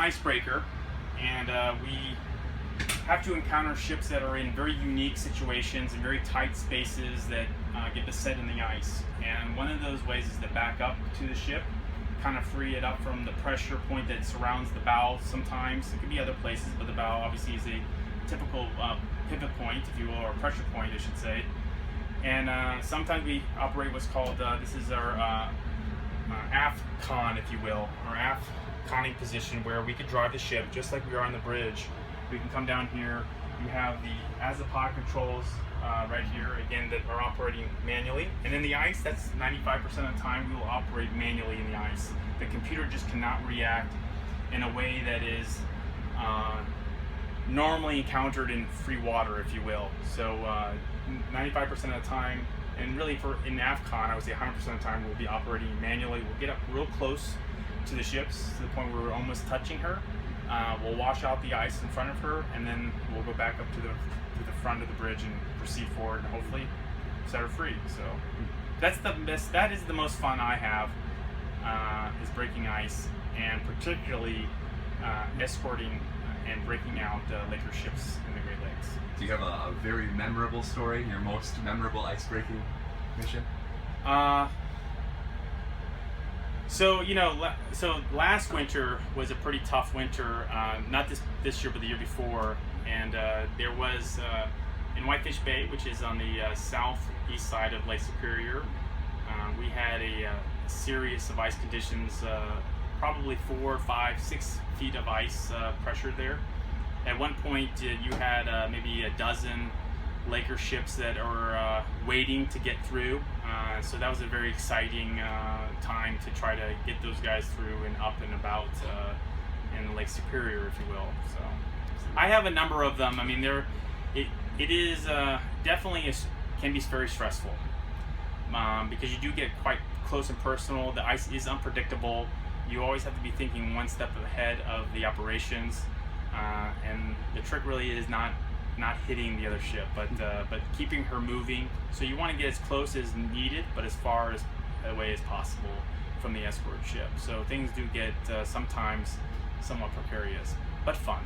icebreaker, and we have to encounter ships that are in very unique situations and very tight spaces that get beset in the ice. And one of those ways is to back up to the ship, kind of free it up from the pressure point that surrounds the bow sometimes. It could be other places, but the bow obviously is a typical pivot point, if you will, or pressure point, I should say. And sometimes we operate what's called, this is our aft con, if you will, or aft conning position, where we could drive the ship just like we are on the bridge. We can come down here. You have the azapod controls right here, again, that are operating manually. And in the ice, that's 95% of the time we will operate manually in the ice. The computer just cannot react in a way that is normally encountered in free water, if you will. So 95% of the time, and really in AFCON, I would say 100% of the time, we'll be operating manually. We'll get up real close to the ships to the point where we're almost touching her. We'll wash out the ice in front of her, and then we'll go back up to the front of the bridge and proceed forward and hopefully set her free. So that's the best. That is the most fun I have, is breaking ice, and particularly escorting and breaking out Laker ships in the Great Lakes. Do you have a very memorable story, your most memorable ice-breaking mission? So last winter was a pretty tough winter, not this year, but the year before, and there was in Whitefish Bay, which is on the southeast side of Lake Superior, we had a series of ice conditions, probably 4, 5, 6 feet of ice pressure there. At one point, you had maybe a dozen Laker ships that are waiting to get through. So that was a very exciting time to try to get those guys through and up and about in Lake Superior, if you will. So I have a number of them. I mean, it is definitely can be very stressful because you do get quite close and personal. The ice is unpredictable. You always have to be thinking one step ahead of the operations, and the trick really is not hitting the other ship, but keeping her moving. So you want to get as close as needed, but as far as away as possible from the escort ship. So things do get sometimes somewhat precarious, but fun.